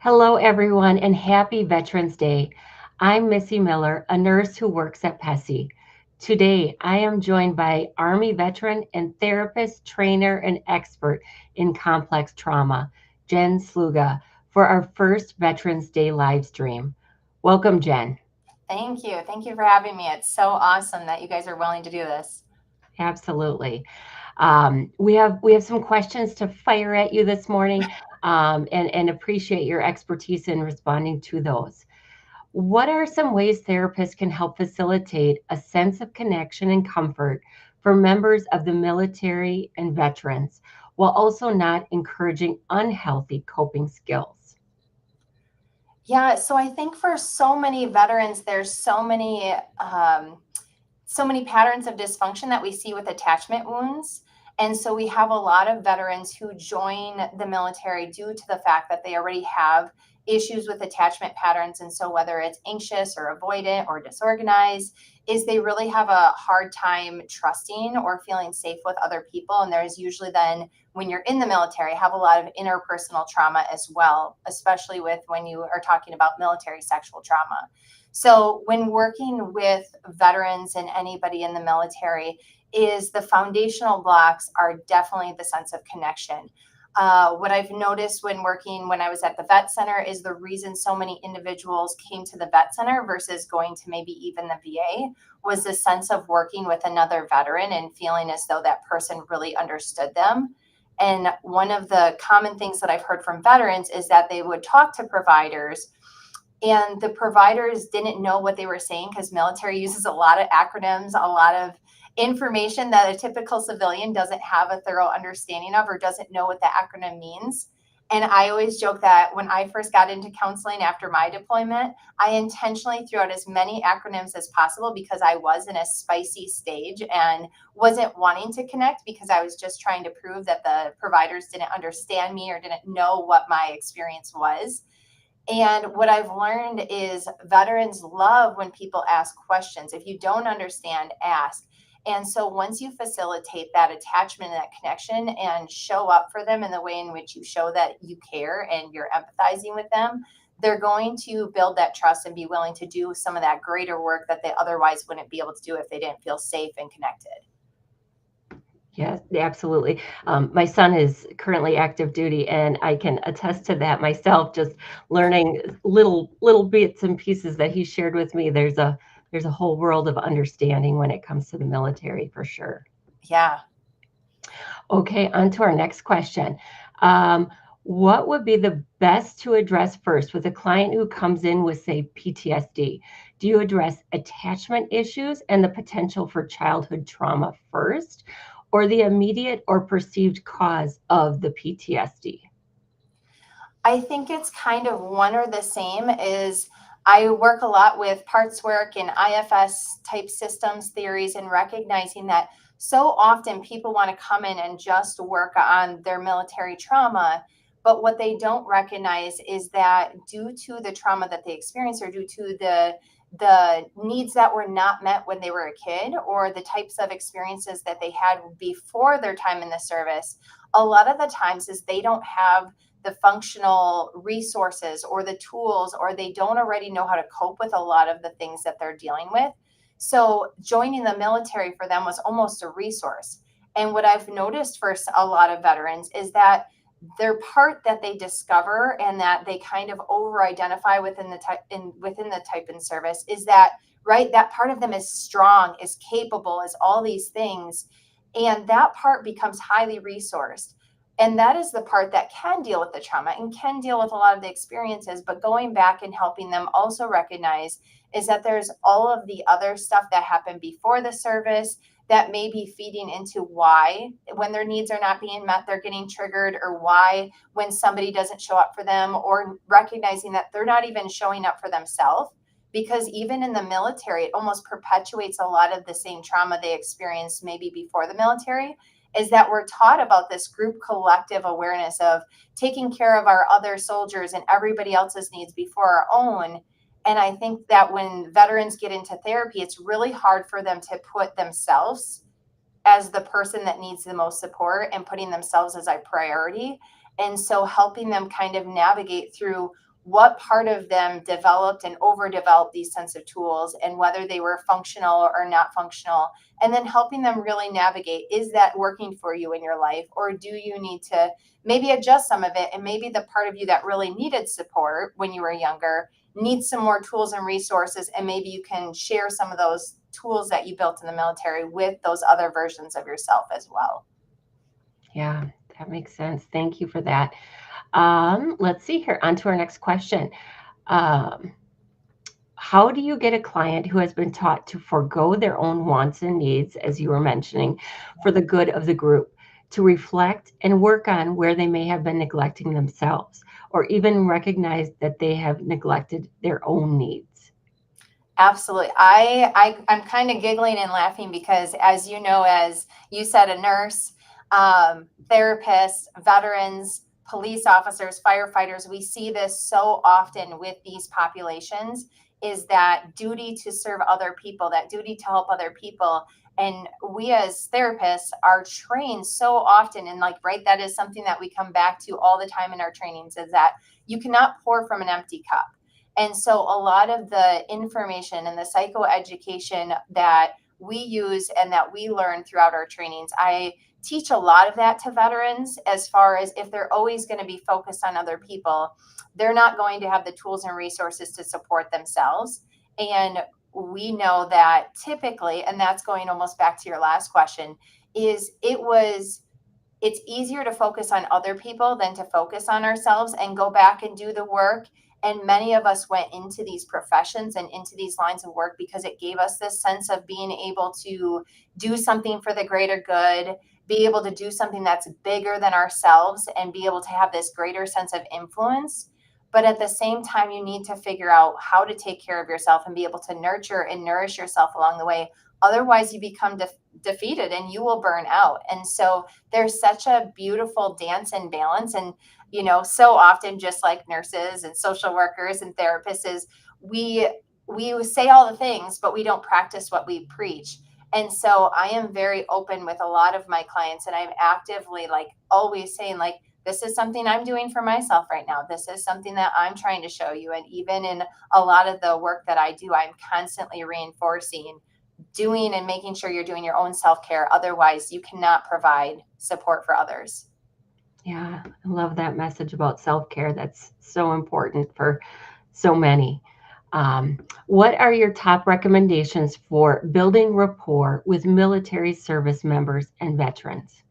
Hello, everyone, and happy Veterans Day. I'm Missy Miller, a nurse who works at PESI. Today, I am joined by Army veteran and therapist, trainer, and expert in complex trauma, Jen Sluga, for our first Veterans Day live stream. Welcome, Jen. Thank you. Thank you for having me. It's so awesome that you guys are willing to do this. Absolutely. We have some questions to fire at you this morning, and appreciate your expertise in responding to those. What are some ways therapists can help facilitate a sense of connection and comfort for members of the military and veterans while also not encouraging unhealthy coping skills? Yeah, so I think for so many veterans, there's so many patterns of dysfunction that we see with attachment wounds. And so we have a lot of veterans who join the military due to the fact that they already have issues with attachment patterns. And so whether it's anxious or avoidant or disorganized, is they really have a hard time trusting or feeling safe with other people. And there's usually then when you're in the military, have a lot of interpersonal trauma as well, especially with when you are talking about military sexual trauma. So when working with veterans and anybody in the military, is the foundational blocks are definitely the sense of connection. What I've noticed when I was at the vet center is the reason so many individuals came to the vet center versus going to maybe even the VA was the sense of working with another veteran and feeling as though that person really understood them. And one of the common things that I've heard from veterans is that they would talk to providers and the providers didn't know what they were saying because military uses a lot of acronyms, a lot of information that a typical civilian doesn't have a thorough understanding of or doesn't know what the acronym means. And I always joke that when I first got into counseling after my deployment, I intentionally threw out as many acronyms as possible because I was in a spicy stage and wasn't wanting to connect because I was just trying to prove that the providers didn't understand me or didn't know what my experience was. And what I've learned is veterans love when people ask questions. If you don't understand, ask. And so once you facilitate that attachment and that connection and show up for them in the way in which you show that you care and you're empathizing with them, they're going to build that trust and be willing to do some of that greater work that they otherwise wouldn't be able to do if they didn't feel safe and connected. Yes, absolutely. My son is currently active duty, and I can attest to that myself. Just learning little bits and pieces that he shared with me. There's a whole world of understanding when it comes to the military, for sure. Yeah. Okay, on to our next question. Um, what would be the best to address first with a client who comes in with, say, PTSD? Do you address attachment issues and the potential for childhood trauma first, or the immediate or perceived cause of the PTSD? I think it's kind of one or the same is I work a lot with parts work and IFS type systems theories and recognizing that so often people want to come in and just work on their military trauma. But what they don't recognize is that due to the trauma that they experience or due to the needs that were not met when they were a kid or the types of experiences that they had before their time in the service, a lot of the times is they don't have the functional resources or the tools, or they don't already know how to cope with a lot of the things that they're dealing with. So joining the military for them was almost a resource. And what I've noticed for a lot of veterans is that their part that they discover and that they kind of over identify within the type within the type in service is that right that part of them is strong, is capable, is all these things, and that part becomes highly resourced. And that is the part that can deal with the trauma and can deal with a lot of the experiences. But going back and helping them also recognize is that there's all of the other stuff that happened before the service that may be feeding into why, when their needs are not being met, they're getting triggered, or why, when somebody doesn't show up for them, or recognizing that they're not even showing up for themselves. Because even in the military, it almost perpetuates a lot of the same trauma they experienced maybe before the military, is that we're taught about this group collective awareness of taking care of our other soldiers and everybody else's needs before our own. And I think that when veterans get into therapy, it's really hard for them to put themselves as the person that needs the most support and putting themselves as a priority. And so helping them kind of navigate through what part of them developed and overdeveloped these sense of tools, and whether they were functional or not functional, and then helping them really navigate, is that working for you in your life, or do you need to maybe adjust some of it, and maybe the part of you that really needed support when you were younger needs some more tools and resources, and maybe you can share some of those tools that you built in the military with those other versions of yourself as well. Yeah, that makes sense. Thank you for that. Let's see here. On to our next question. Um, how do you get a client who has been taught to forego their own wants and needs, as you were mentioning, for the good of the group, to reflect and work on where they may have been neglecting themselves, or even recognize that they have neglected their own needs? Absolutely. I'm kind of giggling and laughing because, as you said, a nurse, therapists, veterans, police officers, firefighters, we see this so often with these populations, is that duty to serve other people, that duty to help other people. And we as therapists are trained so often, and like, right, that is something that we come back to all the time in our trainings, is that you cannot pour from an empty cup. And so a lot of the information and the psychoeducation that we use and that we learn throughout our trainings, I teach a lot of that to veterans, as far as if they're always going to be focused on other people, they're not going to have the tools and resources to support themselves. And we know that typically, and that's going almost back to your last question, is it's easier to focus on other people than to focus on ourselves and go back and do the work. And many of us went into these professions and into these lines of work because it gave us this sense of being able to do something for the greater good, be able to do something that's bigger than ourselves, and be able to have this greater sense of influence. But at the same time, you need to figure out how to take care of yourself and be able to nurture and nourish yourself along the way. Otherwise, you become defeated and you will burn out. And so there's such a beautiful dance and balance. And, so often, just like nurses and social workers and therapists, is we say all the things, but we don't practice what we preach. And so I am very open with a lot of my clients, and I'm actively, like, always saying, like, this is something I'm doing for myself right now. This is something that I'm trying to show you. And even in a lot of the work that I do, I'm constantly reinforcing doing and making sure you're doing your own self-care. Otherwise, you cannot provide support for others. Yeah, I love that message about self-care. That's so important for so many. What are your top recommendations for building rapport with military service members and veterans?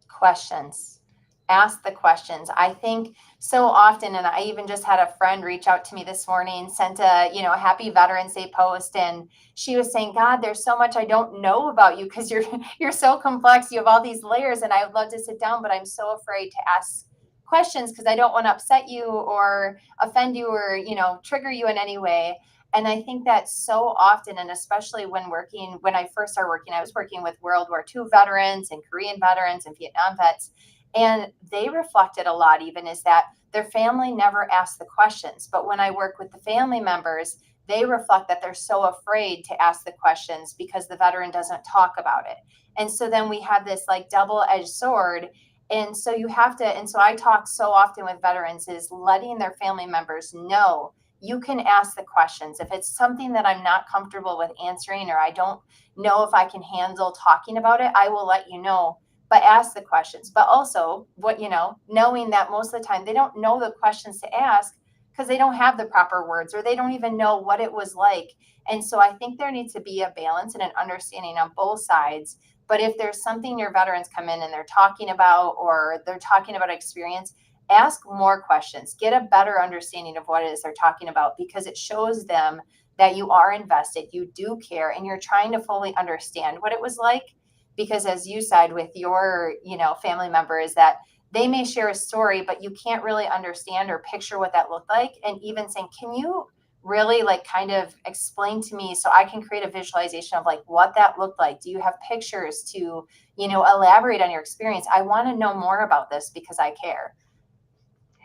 Questions. Ask the questions. I think so often, and I even just had a friend reach out to me this morning, sent a happy Veterans Day post, and she was saying, God, there's so much I don't know about you because you're so complex. You have all these layers, and I would love to sit down, but I'm so afraid to ask questions because I don't want to upset you or offend you or trigger you in any way. And I think that so often, and especially when I first started working, I was working with World War II veterans and Korean veterans and Vietnam vets. And they reflected a lot, even, is that their family never asked the questions. But when I work with the family members, they reflect that they're so afraid to ask the questions because the veteran doesn't talk about it. And so then we have this like double-edged sword. And so I talk so often with veterans, is letting their family members know you can ask the questions. If it's something that I'm not comfortable with answering, or I don't know if I can handle talking about it, I will let you know, but ask the questions. But also, knowing that most of the time they don't know the questions to ask because they don't have the proper words, or they don't even know what it was like. And so I think there needs to be a balance and an understanding on both sides. But if there's something your veterans come in and they're talking about, or they're talking about experience, ask more questions, get a better understanding of what it is they're talking about, because it shows them that you are invested, you do care, and you're trying to fully understand what it was like. Because as you said with your family member, is that they may share a story, but you can't really understand or picture what that looked like. And even saying, can you really like kind of explain to me so I can create a visualization of like what that looked like? Do you have pictures to elaborate on your experience? I want to know more about this because I care.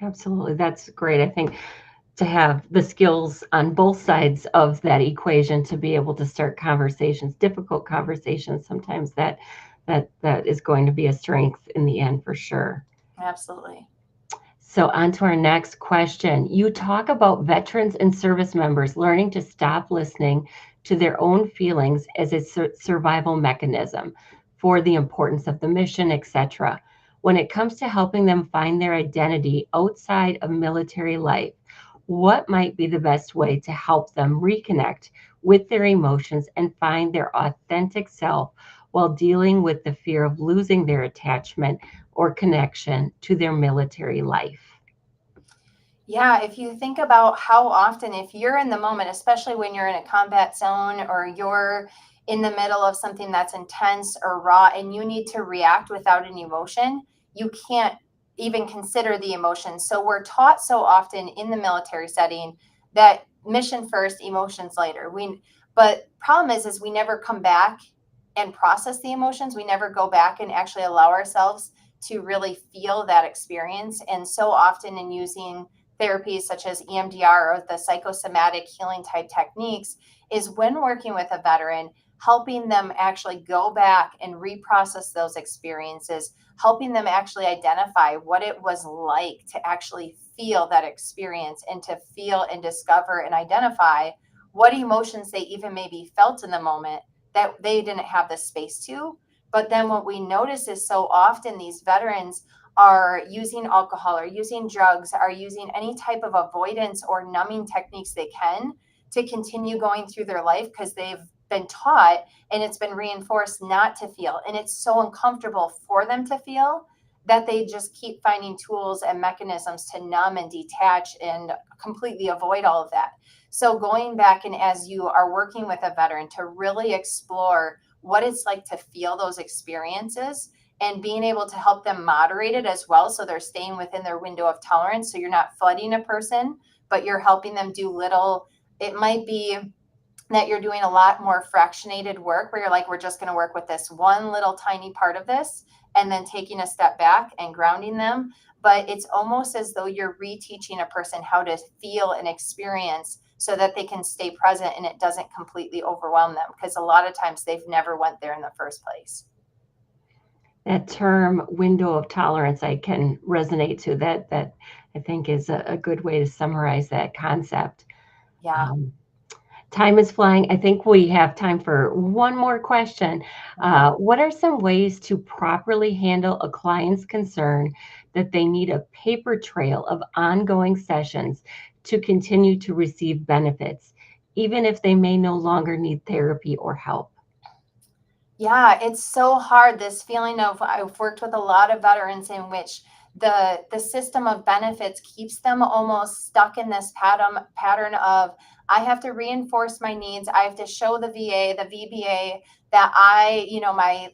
Absolutely. That's great. I think to have the skills on both sides of that equation to be able to start conversations, difficult conversations, sometimes that is going to be a strength in the end for sure. Absolutely. So, on to our next question. You talk about veterans and service members learning to stop listening to their own feelings as a survival mechanism for the importance of the mission, etc. When it comes to helping them find their identity outside of military life, what might be the best way to help them reconnect with their emotions and find their authentic self while dealing with the fear of losing their attachment or connection to their military life? Yeah, if you think about how often, if you're in the moment, especially when you're in a combat zone or you're in the middle of something that's intense or raw and you need to react without an emotion, you can't even consider the emotions. So we're taught so often in the military setting that mission first, emotions later. But problem is we never come back and process the emotions. We never go back and actually allow ourselves to really feel that experience. And so often in using therapies such as EMDR or the psychosomatic healing type techniques is when working with a veteran, helping them actually go back and reprocess those experiences, helping them actually identify what it was like to actually feel that experience and to feel and discover and identify what emotions they even maybe felt in the moment that they didn't have the space to. But then what we notice is so often these veterans are using alcohol or using drugs, are using any type of avoidance or numbing techniques they can to continue going through their life because they've been taught and it's been reinforced not to feel. And it's so uncomfortable for them to feel that they just keep finding tools and mechanisms to numb and detach and completely avoid all of that. So going back and as you are working with a veteran to really explore what it's like to feel those experiences and being able to help them moderate it as well. So they're staying within their window of tolerance. So you're not flooding a person, but you're helping them do little. It might be that you're doing a lot more fractionated work where you're like, we're just going to work with this one little tiny part of this and then taking a step back and grounding them. But it's almost as though you're reteaching a person how to feel and experience so that they can stay present and it doesn't completely overwhelm them because a lot of times they've never went there in the first place. That term window of tolerance I can resonate to. That I think is a good way to summarize that concept. Yeah. Um, Time is flying. I think we have time for one more question. Okay. What are some ways to properly handle a client's concern that they need a paper trail of ongoing sessions to continue to receive benefits, even if they may no longer need therapy or help? Yeah, it's so hard. This feeling of I've worked with a lot of veterans in which the system of benefits keeps them almost stuck in this pattern of I have to reinforce my needs. I have to show the VA, the VBA that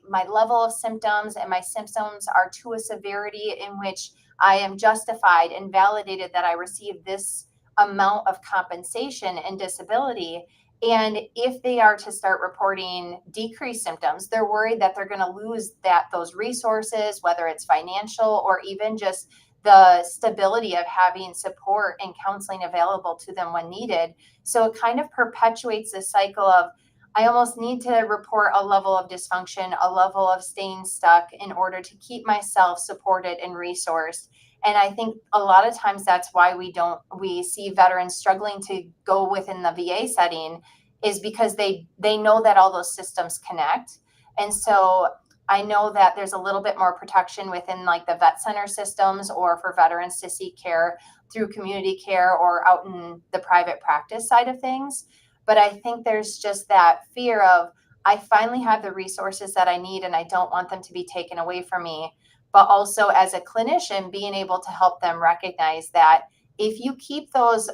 my level of symptoms and my symptoms are to a severity in which I am justified and validated that I receive this amount of compensation and disability. And if they are to start reporting decreased symptoms, they're worried that they're going to lose those resources, whether it's financial or even just the stability of having support and counseling available to them when needed. So it kind of perpetuates this cycle of I almost need to report a level of dysfunction, a level of staying stuck in order to keep myself supported and resourced. And I think a lot of times that's why we see veterans struggling to go within the VA setting is because they know that all those systems connect. And so I know that there's a little bit more protection within like the vet center systems or for veterans to seek care through community care or out in the private practice side of things. But I think there's just that fear of I finally have the resources that I need and I don't want them to be taken away from me. But also as a clinician, being able to help them recognize that if you keep those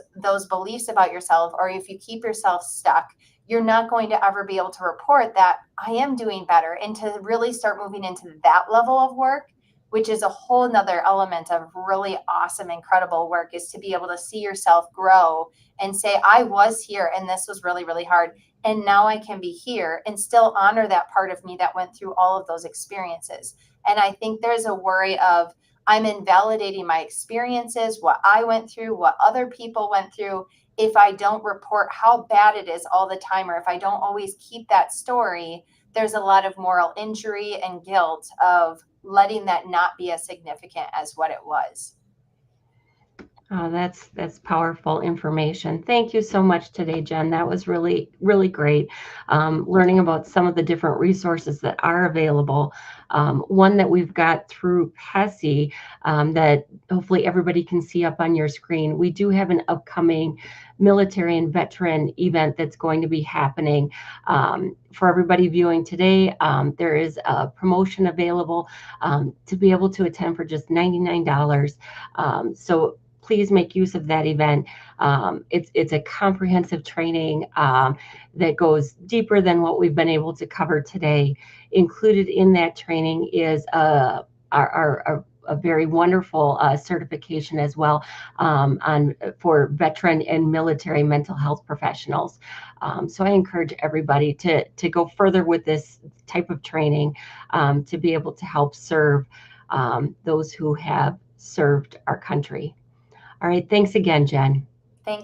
beliefs about yourself or if you keep yourself stuck, you're not going to ever be able to report that I am doing better and to really start moving into that level of work, which is a whole nother element of really awesome, incredible work is to be able to see yourself grow and say, I was here and this was really, really hard. And now I can be here and still honor that part of me that went through all of those experiences. And I think there's a worry of I'm invalidating my experiences, what I went through, what other people went through, if I don't report how bad it is all the time, or if I don't always keep that story, there's a lot of moral injury and guilt of letting that not be as significant as what it was. Oh, that's powerful information. Thank you so much today, Jen. That was really, really great. Learning about some of the different resources that are available. One that we've got through PESI that hopefully everybody can see up on your screen. We do have an upcoming military and veteran event that's going to be happening. For everybody viewing today, there is a promotion available to be able to attend for just $99. So please make use of that event. It's a comprehensive training that goes deeper than what we've been able to cover today. Included in that training is a very wonderful certification as well on for veteran and military mental health professionals. So I encourage everybody to go further with this type of training to be able to help serve those who have served our country. All right. Thanks again, Jen.